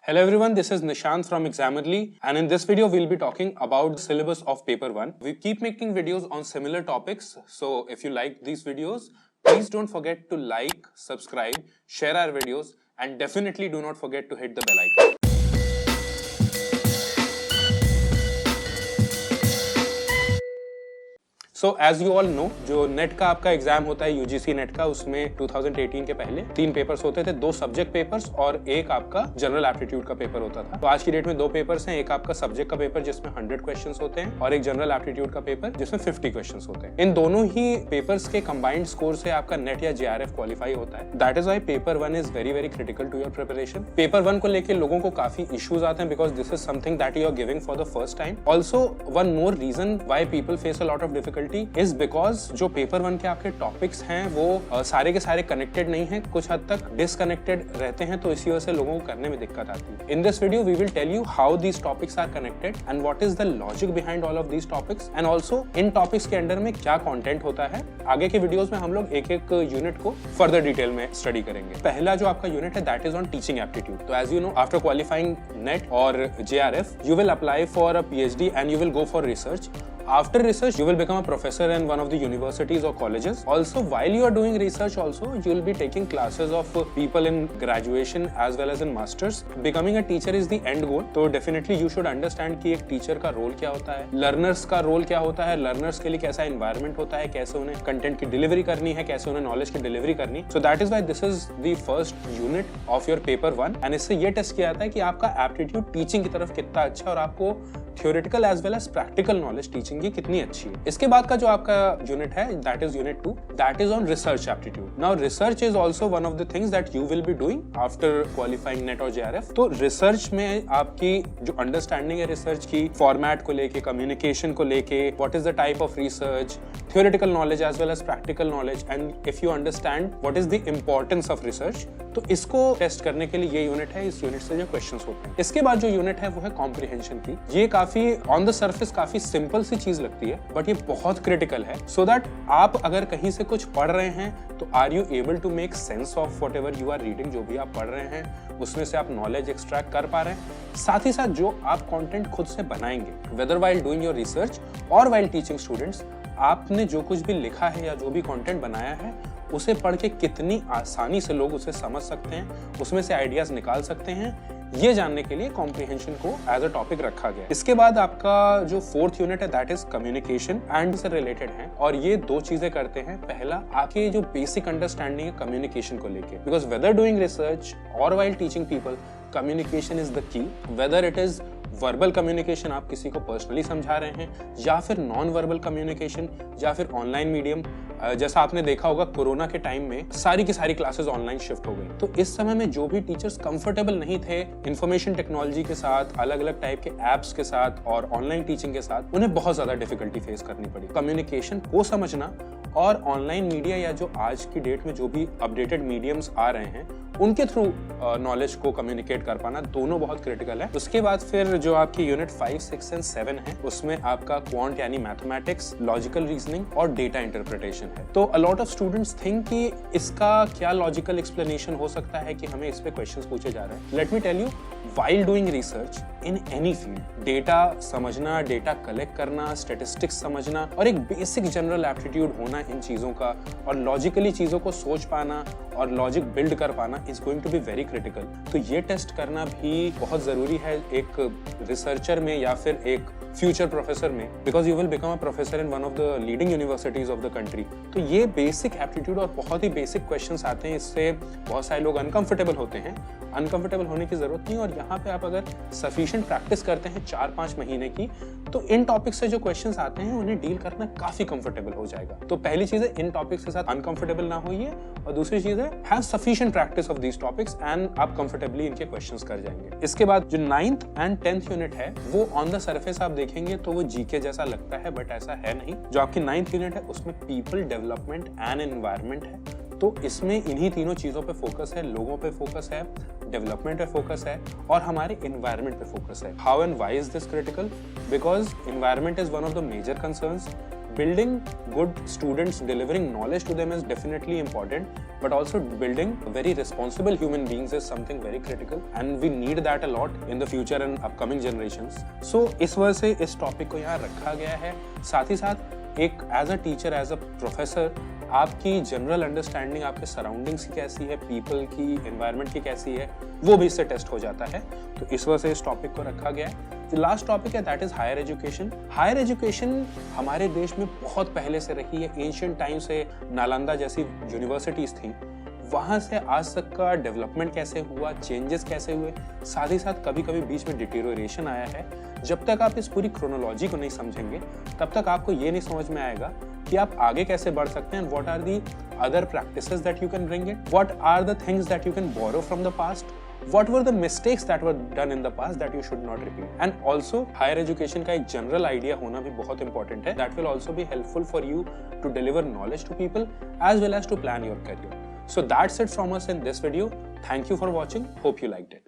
Hello everyone, this is Nishant from Examerly, and in this video we'll be talking about the syllabus of paper 1. We keep making videos on similar topics, so if you like these videos, please don't forget to like, subscribe, share our videos, and definitely do not forget to hit the bell icon. So as you all know, जो net का आपका exam होता है UGC net का, उसमें 2018 के पहले 3 papers होते थे, 2 सब्जेक्ट पेपर्स और एक आपका जनरल एप्टीट्यूड का पेपर होता था। तो आज की डेट में 2 पेपर्स हैं, एक आपका सब्जेक्ट का पेपर जिसमें 100 क्वेश्चंस होते हैं और एक जनरल एप्टीट्यूड का पेपर जिसमें 50 क्वेश्चंस होते हैं। इन दोनों ही पेपर्स के कंबाइंड स्कोर से आपका नेट या जेआरएफ क्वालिफाई होता है। That is why paper 1 is very very critical to your preparation. Paper 1 को लेकर लोगों को काफी इश्यूज आते हैं because this is something that you are giving for the first time. Also one more reason why people face a lot of difficulty is because जो paper 1 के आपके टॉपिक्स हैं वो सारे के सारे कनेक्टेड नहीं हैं, कुछ हद तक डिसकनेक्टेड रहते हैं, तो इसी वजह से लोगों को करने में दिक्कत आती है। In this video we will tell you how these topics are connected and what is the logic behind all of these topics and also इन टॉपिक्स के अंडर में क्या कंटेंट होता है। आगे के वीडियोस में हम लोग एक एक यूनिट को फर्दर डिटेल में स्टडी करेंगे। पहला जो आपका यूनिट है that is on teaching aptitude. तो as you know, after qualifying NET और JRF you will apply for a PhD and you will go for research. After research, you will become a professor in one of the universities or colleges. Also, while you are doing research, also you will be taking classes of people in graduation as well as in masters. Becoming a teacher is the end goal. तो definitely you should understand कि एक teacher का role क्या होता है, learners का role क्या होता है, learners के लिए कैसा environment होता है, कैसे उन्हें content की delivery करनी है, कैसे उन्हें knowledge की delivery करनी। So that is why this is the first unit of your paper 1 and इससे ये टेस्ट किया जाता है कि आपका aptitude teaching की तरफ कितना अच्छा और आपको theoretical as well as practical knowledge teaching की कितनी अच्छी है। इसके बाद का जो आपका यूनिट है that is unit 2, that is on research aptitude. Now research is also one of the things that you will be doing after qualifying NET और जेआरएफ। तो रिसर्च में आपकी जो अंडरस्टैंडिंग है रिसर्च की, फॉर्मेट को लेके, कम्युनिकेशन को लेके, what is the type of research, theoretical knowledge as well as practical knowledge, and if you understand what is the importance of research, तो इसको टेस्ट करने के लिए ये यूनिट है। इस यूनिट से जो क्वेश्चंस होते हैं। इसके बाद जो यूनिट है वो है कॉम्प्रिहेंशन की। ये काफी ऑन द सरफेस काफी सिंपल सी चीज लगती है बट ये बहुत क्रिटिकल है, सो दैट आप अगर कहीं से कुछ पढ़ रहे हैं तो are you able to make sense of whatever you are reading. जो भी आप पढ़ रहे हैं उसमें से आप नॉलेज एक्सट्रैक्ट कर पा रहे हैं, साथ ही साथ जो आप कंटेंट खुद से बनाएंगे whether while doing your research और वाइल टीचिंग स्टूडेंट्स, आपने जो कुछ भी लिखा है या जो भी कंटेंट बनाया है उसे पढ़ के कितनी आसानी से लोग उसे समझ सकते हैं, उसमें से आइडियाज निकाल सकते हैं, ये जानने के लिए कॉम्प्रिहेंशन को एज अ टॉपिक रखा गया। इसके बाद आपका जो 4th यूनिट है दैट इज कम्युनिकेशन एंड से रिलेटेड है और ये 2 चीजें करते हैं। पहला, आपके जो बेसिक अंडरस्टैंडिंग है कम्युनिकेशन को लेके, बिकॉज वेदर डूइंग रिसर्च और while teaching people, communication is the key. Whether it is verbal communication, आप किसी को पर्सनली समझा रहे हैं, या फिर नॉन वर्बल कम्युनिकेशन, या फिर ऑनलाइन मीडियम। जैसा आपने देखा होगा कोरोना के टाइम में सारी की सारी क्लासेस ऑनलाइन शिफ्ट हो गई, तो इस समय में जो भी टीचर्स कंफर्टेबल नहीं थे इंफॉर्मेशन टेक्नोलॉजी के साथ, अलग अलग टाइप के एप्स के साथ और ऑनलाइन टीचिंग के साथ, उन्हें बहुत ज्यादा डिफिकल्टी फेस करनी पड़ी। कम्युनिकेशन को समझना और ऑनलाइन मीडिया या जो आज की डेट में जो भी अपडेटेड मीडियम्स आ रहे हैं उनके थ्रू नॉलेज को कम्युनिकेट कर पाना, दोनों बहुत क्रिटिकल है। उसके बाद फिर जो आपकी यूनिट 5, 6 एंड 7 है उसमें आपका क्वांट यानी मैथमेटिक्स, लॉजिकल रीजनिंग और डेटा इंटरप्रिटेशन है। तो अ लॉट ऑफ स्टूडेंट्स थिंक कि इसका क्या लॉजिकल एक्सप्लेनेशन हो सकता है कि हमें इस पे क्वेश्चंस पूछे जा रहे हैं। Let me tell you, while doing research in any field, data समझना, डेटा कलेक्ट करना, स्टेटिस्टिक्स समझना और एक बेसिक जनरल एप्टीट्यूड होना इन चीजों का और लॉजिकली चीजों को सोच पाना और लॉजिक बिल्ड कर पाना is going to be very critical. तो ये टेस्ट करना भी बहुत जरूरी है एक रिसर्चर में या फिर एक फ्यूचर प्रोफेसर में, because you will become a professor in one of the leading universities of the country. तो ये बेसिक एप्टीट्यूड और बहुत ही बेसिक क्वेश्चंस आते हैं, इससे बहुत सारे लोग अनकंफर्टेबल होते हैं। अनकंफर्टेबल होने की जरूरत नहीं, और यहाँ पे आप अगर सफिशिएंट प्रैक्टिस करते हैं 4-5 महीने की, तो इन टॉपिक्स से जो क्वेश्चंस आते हैं उन्हें डील करना काफी कंफर्टेबल हो जाएगा। तो पहली चीज है इन टॉपिक्स के साथ अनकंफर्टेबल ना होइए, और दूसरी चीज है have sufficient practice of these topics and आप कंफर्टेबली इनके क्वेश्चंस कर जाएंगे। इसके बाद जो 9th एंड 10th यूनिट है वो ऑन द सरफेस आप देखेंगे तो वो जीके जैसा लगता है, बट ऐसा है नहीं। जो आपकी 9th यूनिट है उसमें पीपल डेवलपमेंट एंड एनवायरनमेंट है, तो इसमें इन्हीं तीनों चीजों पे फोकस है, लोगों पे फोकस है, डेवलपमेंट पे फोकस है और हमारे एनवायरनमेंट पे फोकस है। How and why is this critical? Because environment is one of the major concerns building good students, delivering knowledge to them is definitely important, but also building very responsible human beings is something very critical, and we need that a lot in the future and upcoming generations. So इस वजह से इस topic को यहाँ रखा गया है। साथ ही साथ एक as a teacher, as a professor, आपकी जनरल अंडरस्टैंडिंग आपके सराउंडिंग्स की कैसी है, पीपल की, एनवायरनमेंट की कैसी है, वो भी इससे टेस्ट हो जाता है। तो इस वजह से इस टॉपिक को रखा गया है। जो लास्ट टॉपिक है that is higher education. Higher education हमारे देश में बहुत पहले से रही है। एंशिएंट टाइम से नालंदा जैसी यूनिवर्सिटीज थी, वहां से आज तक का डेवलपमेंट कैसे हुआ, चेंजेस कैसे हुए, साथ ही साथ कभी कभी बीच में डिटेरियोरेशन आया है। जब तक आप इस पूरी क्रोनोलॉजी को नहीं समझेंगे तब तक आपको ये नहीं समझ में आएगा कि आप आगे कैसे बढ़ सकते हैं, and what are the other practices that you can bring it, what are the things that you can borrow from the past, what were the mistakes that were done in the past that you should not repeat, and also higher education का एक general idea होना भी बहुत important है। That will also be helpful for you to deliver knowledge to people as well as to plan your career. So that's it from us in this video. Thank you for watching. Hope you liked it.